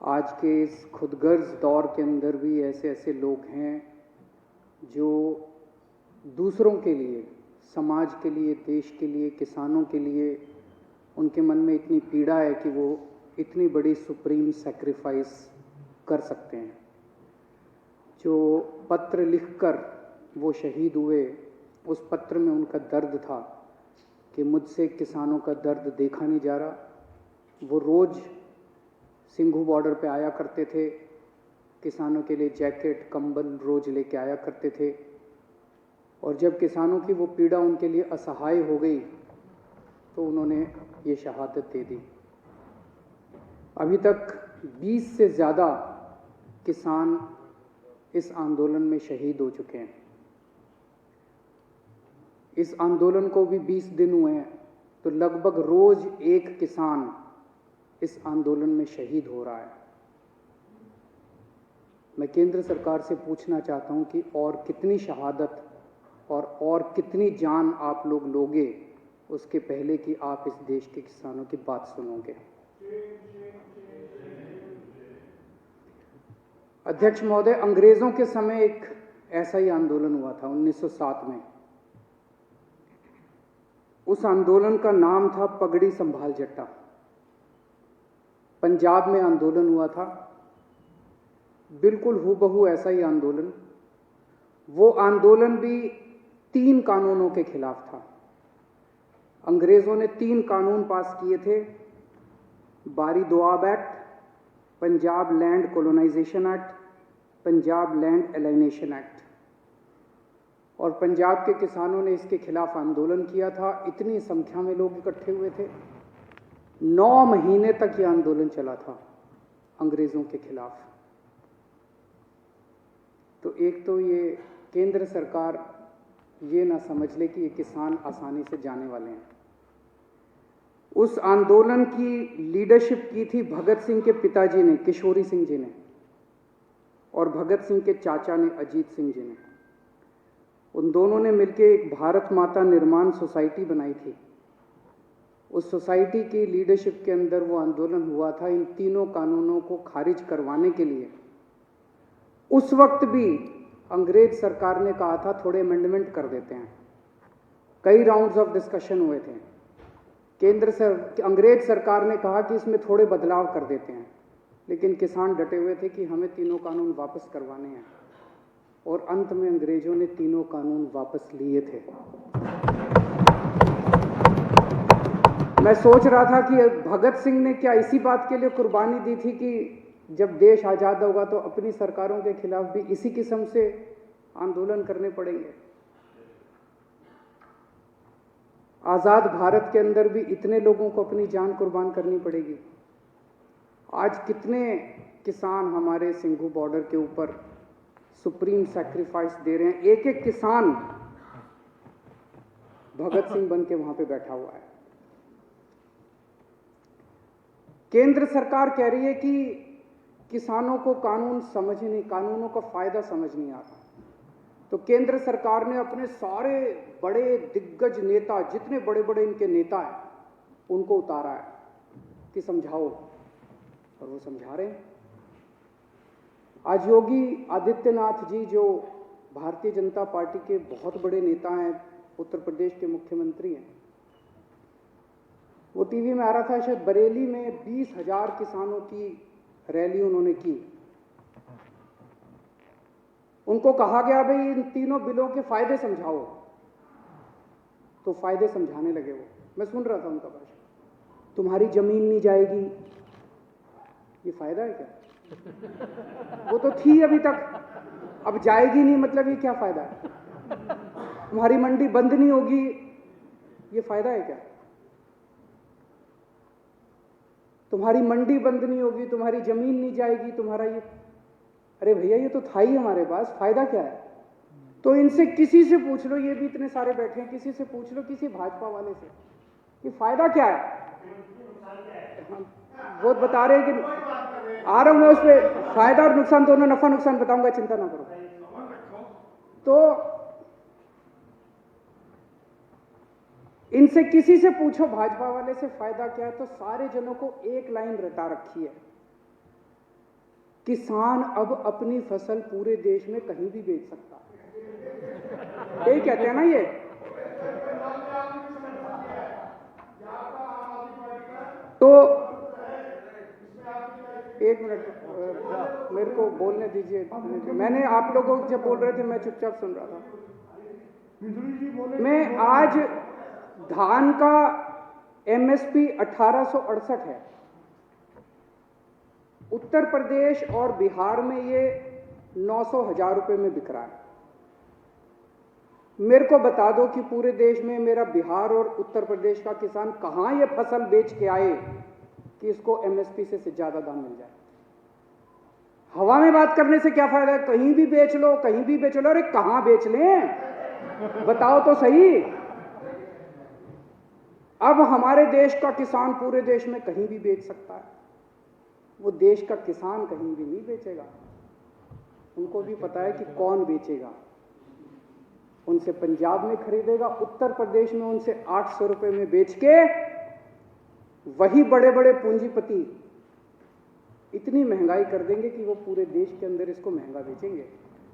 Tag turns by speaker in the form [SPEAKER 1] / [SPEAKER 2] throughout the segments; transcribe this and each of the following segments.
[SPEAKER 1] आज के इस खुदगर्ज दौर के अंदर भी ऐसे ऐसे लोग हैं जो दूसरों के लिए, समाज के लिए, देश के लिए, किसानों के लिए उनके मन में इतनी पीड़ा है कि वो इतनी बड़ी सुप्रीम सैक्रिफाइस कर सकते हैं। जो पत्र लिखकर वो शहीद हुए, उस पत्र में उनका दर्द था कि मुझसे किसानों का दर्द देखा नहीं जा रहा। वो रोज़ सिंघू बॉर्डर पे आया करते थे, किसानों के लिए जैकेट, कंबल रोज़ लेके आया करते थे, और जब किसानों की वो पीड़ा उनके लिए असहाय हो गई तो उन्होंने ये शहादत दे दी। अभी तक 20 से ज़्यादा किसान इस आंदोलन में शहीद हो चुके हैं। इस आंदोलन को भी 20 दिन हुए हैं, तो लगभग रोज एक किसान इस आंदोलन में शहीद हो रहा है। मैं केंद्र सरकार से पूछना चाहता हूं कि और कितनी शहादत और कितनी जान आप लोग लोगे उसके पहले कि आप इस देश के किसानों की बात सुनोगे। अध्यक्ष महोदय, अंग्रेजों के समय एक ऐसा ही आंदोलन हुआ था 1907 में। उस आंदोलन का नाम था पगड़ी संभाल जट्टा। पंजाब में आंदोलन हुआ था, बिल्कुल हूबहू ऐसा ही आंदोलन। वो आंदोलन भी 3 कानूनों के खिलाफ था। अंग्रेजों ने 3 कानून पास किए थे, Bari Doab act, Punjab land colonisation act, Punjab land alienation act. और पंजाब के किसानों ने इसके खिलाफ आंदोलन किया था। इतनी संख्या में लोग इकट्ठे हुए थे। 9 महीने तक यह आंदोलन चला था अंग्रेजों के खिलाफ। तो एक तो ये केंद्र सरकार ये ना समझ ले कि ये किसान आसानी से जाने वाले हैं। उस आंदोलन की लीडरशिप की थी भगत सिंह के पिताजी ने, किशोरी सिंह जी ने, और भगत सिंह के चाचा ने, अजीत सिंह जी ने। उन दोनों ने मिलकर एक भारत माता निर्माण सोसाइटी बनाई थी। उस सोसाइटी की लीडरशिप के अंदर वो आंदोलन हुआ था इन 3 कानूनों को खारिज करवाने के लिए। उस वक्त भी अंग्रेज सरकार ने कहा था थोड़े अमेंडमेंट कर देते हैं। कई राउंड्स ऑफ डिस्कशन हुए थे। अंग्रेज सरकार ने कहा कि इसमें थोड़े बदलाव कर देते हैं, लेकिन किसान डटे हुए थे कि हमें 3 कानून वापस करवाने हैं, और अंत में अंग्रेजों ने 3 कानून वापस लिए थे। मैं सोच रहा था कि भगत सिंह ने क्या इसी बात के लिए कुर्बानी दी थी कि जब देश आज़ाद होगा तो अपनी सरकारों के खिलाफ भी इसी किस्म से आंदोलन करने पड़ेंगे। आज़ाद भारत के अंदर भी इतने लोगों को अपनी जान कुर्बान करनी पड़ेगी। आज कितने किसान हमारे सिंघू बॉर्डर के ऊपर सुप्रीम सैक्रिफाइस दे रहे हैं। एक एक किसान भगत सिंह बन के वहां पे बैठा हुआ है। केंद्र सरकार कह रही है कि किसानों को कानूनों का फायदा समझ नहीं आता। तो केंद्र सरकार ने अपने सारे बड़े दिग्गज नेता, जितने बड़े बड़े इनके नेता हैं, उनको उतारा है कि समझाओ, और वो समझा रहे हैं। आज योगी आदित्यनाथ जी, जो भारतीय जनता पार्टी के बहुत बड़े नेता हैं, उत्तर प्रदेश के मुख्यमंत्री हैं, वो टीवी में आ रहा था, शायद बरेली में 20,000 किसानों की रैली उन्होंने की। उनको कहा गया भाई इन 3 बिलों के फायदे समझाओ, तो फायदे समझाने लगे वो। मैं सुन रहा था उनका भाषण। तुम्हारी जमीन नहीं जाएगी, ये फायदा है क्या? वो तो थी अभी तक, अब जाएगी नहीं, मतलब ये क्या फायदा है? तुम्हारी मंडी बंद नहीं होगी, ये फायदा है क्या? तुम्हारी मंडी बंद नहीं होगी, तुम्हारी जमीन नहीं जाएगी, तुम्हारा ये, अरे भैया ये तो था ही हमारे पास, फायदा क्या है? तो इनसे किसी से पूछ लो, ये भी इतने सारे बैठे हैं, किसी से पूछ लो, किसी भाजपा वाले से, कि फायदा क्या है? वो बता रहे हैं कि आ रहा हूं मैं उस पर, फायदा और नुकसान दोनों, नफा नुकसान बताऊंगा, चिंता ना करो। तो इनसे किसी से पूछो भाजपा वाले से फायदा क्या है, तो सारे जनों को एक लाइन रटा रखी है किसान अब अपनी फसल पूरे देश में कहीं भी बेच सकता है। यही कहते हैं ना ये। तो एक मिनट मेरे को बोलने दीजिए। मैंने आप लोगों जब बोल रहे थे मैं चुपचाप सुन रहा था। मैं आज धान का एमएसपी 1868 है। उत्तर प्रदेश और बिहार में ये 900,000 रुपए में बिक रहा है। मेरे को बता दो कि पूरे देश में मेरा बिहार और उत्तर प्रदेश का किसान कहां ये फसल बेच के आए कि इसको एमएसपी से ज्यादा दाम मिल जाए। हवा में बात करने से क्या फायदा है? कहीं भी बेच लो, कहीं भी बेच लो। अरे कहां बेच लें, बताओ तो सही। अब हमारे देश का किसान पूरे देश में कहीं भी बेच सकता है। वो देश का किसान कहीं भी नहीं बेचेगा। उनको भी पता है कि कौन बेचेगा। उनसे पंजाब में खरीदेगा, उत्तर प्रदेश में उनसे 800 रुपए में बेच के वही बड़े बड़े पूंजीपति इतनी महंगाई कर देंगे कि वो पूरे देश के अंदर इसको महंगा बेचेंगे।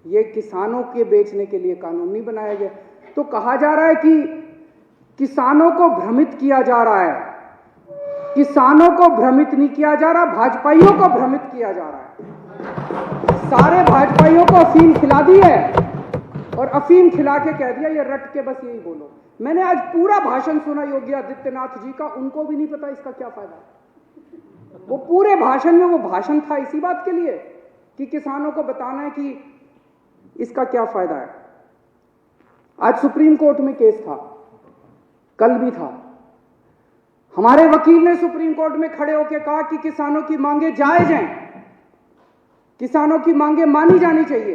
[SPEAKER 1] ये किसानों के बेचने के लिए कानून नहीं बनाया गया। तो कहा जा रहा है कि किसानों को भ्रमित किया जा रहा है। किसानों को भ्रमित नहीं किया जा रहा, भाजपाइयों को भ्रमित किया जा रहा है। सारे भाजपाइयों को अफीम खिला दी है और अफीम खिला के कह दिया ये रट के बस यही बोलो। मैंने आज पूरा भाषण सुना योगी आदित्यनाथ जी का, उनको भी नहीं पता इसका क्या फायदा है। वो पूरे भाषण में वो भाषण था इसी बात के लिए कि किसानों को बताना है कि इसका क्या फायदा है। आज सुप्रीम कोर्ट में केस था, कल भी था। हमारे वकील ने सुप्रीम कोर्ट में खड़े होकर कहा कि किसानों की मांगे जायज हैं, किसानों की मांगे मानी जानी चाहिए।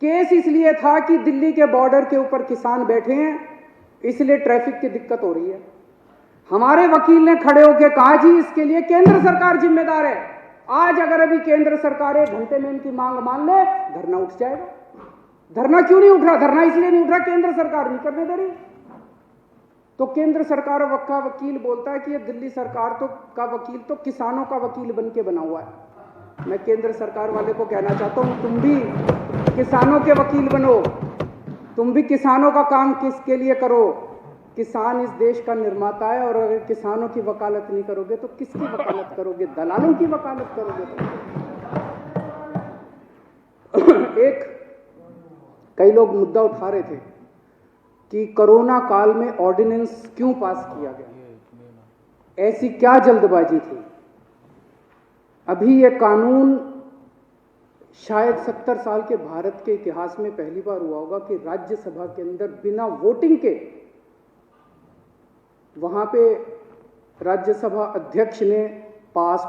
[SPEAKER 1] केस इसलिए था कि दिल्ली के बॉर्डर के ऊपर किसान बैठे हैं, इसलिए ट्रैफिक की दिक्कत हो रही है। हमारे वकील ने खड़े होकर कहा जी इसके लिए केंद्र सरकार जिम्मेदार है। आज अगर अभी केंद्र सरकार 1 घंटे में इनकी मांग मान ले, धरना उठ जाएगा। धरना क्यों नहीं उठ रहा? धरना इसलिए नहीं उठ रहा केंद्र सरकार नहीं करने दे रही। तो केंद्र सरकार का वकील बोलता है कि ये दिल्ली सरकार का वकील तो किसानों का वकील बन के बना हुआ है। मैं केंद्र सरकार वाले को कहना चाहता हूं, तुम भी किसानों के वकील बनो, तुम भी किसानों का काम किसके लिए करो। किसान इस देश का निर्माता है और अगर किसानों की वकालत नहीं करोगे तो किसकी वकालत करोगे? दलालों की वकालत करोगे। एक कई लोग मुद्दा उठा रहे थे कि कोरोना काल में ऑर्डिनेंस क्यों पास किया गया, ऐसी क्या जल्दबाजी थी। अभी यह कानून शायद 70 साल के भारत के इतिहास में पहली बार हुआ होगा कि राज्यसभा के अंदर बिना वोटिंग के वहां पे राज्यसभा अध्यक्ष ने पास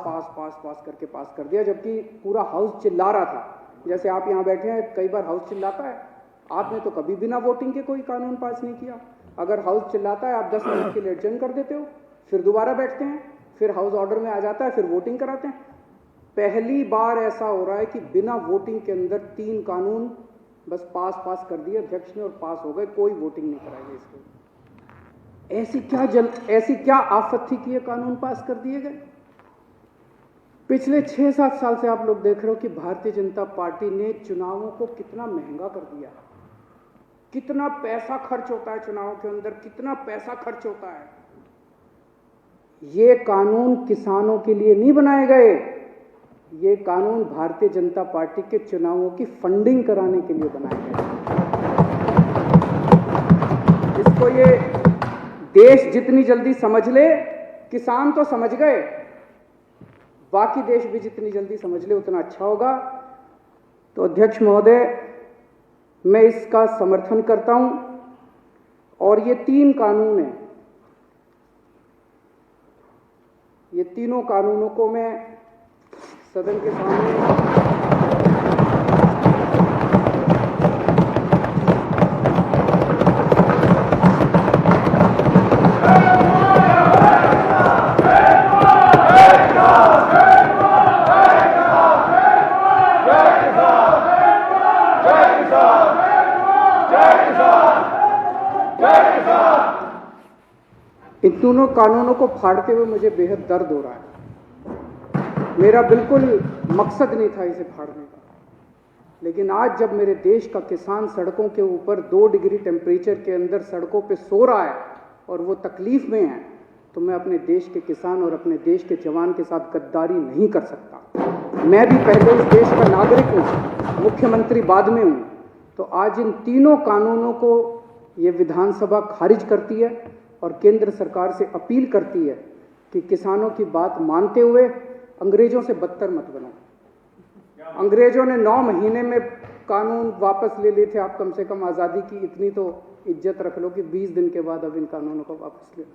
[SPEAKER 1] करके पास कर दिया, जबकि पूरा हाउस चिल्ला रहा था। जैसे आप यहां बैठे हैं, कई बार हाउस चिल्लाता है, आपने तो कभी बिना वोटिंग के कोई कानून पास नहीं किया। अगर हाउस चिल्लाता है आप 10 मिनट के लिए एडजर्न कर देते हो, फिर दोबारा बैठते हैं, फिर हाउस ऑर्डर में आ जाता है, फिर वोटिंग कराते हैं। पहली बार ऐसा हो रहा है कि बिना वोटिंग के अंदर 3 कानून बस पास कर दिए अध्यक्ष ने और पास हो गए, कोई वोटिंग नहीं कराई गई इसको। ऐसी क्या आफत थी कि ये कानून पास कर दिए गए। पिछले 6-7 साल से आप लोग देख रहे हो कि भारतीय जनता पार्टी ने चुनावों को कितना महंगा कर दिया। कितना पैसा खर्च होता है चुनावों के अंदर, कितना पैसा खर्च होता है। ये कानून किसानों के लिए नहीं बनाए गए, ये कानून भारतीय जनता पार्टी के चुनावों की फंडिंग कराने के लिए बनाए गए। इसको ये देश जितनी जल्दी समझ ले, किसान तो समझ गए, बाकी देश भी जितनी जल्दी समझ ले उतना अच्छा होगा। तो अध्यक्ष महोदय, मैं इसका समर्थन करता हूं और ये 3 कानून हैं, ये तीनों कानूनों को मैं सदन के सामने इन दोनों कानूनों को फाड़ते हुए मुझे बेहद दर्द हो रहा है। मेरा बिल्कुल मकसद नहीं था इसे फाड़ने का, लेकिन आज जब मेरे देश का किसान सड़कों के ऊपर 2 डिग्री टेम्परेचर के अंदर सड़कों पे सो रहा है और वो तकलीफ में है, तो मैं अपने देश के किसान और अपने देश के जवान के साथ गद्दारी नहीं कर सकता। मैं भी पहले इस देश का नागरिक हूँ, मुख्यमंत्री बाद में हूँ। तो आज इन तीनों कानूनों को ये विधानसभा खारिज करती है और केंद्र सरकार से अपील करती है कि किसानों की बात मानते हुए अंग्रेजों से बदतर मत बनो। अंग्रेजों ने 9 महीने में कानून वापस ले लिए थे, आप कम से कम आज़ादी की इतनी तो इज्जत रख लो कि 20 दिन के बाद अब इन कानूनों को वापस ले लो।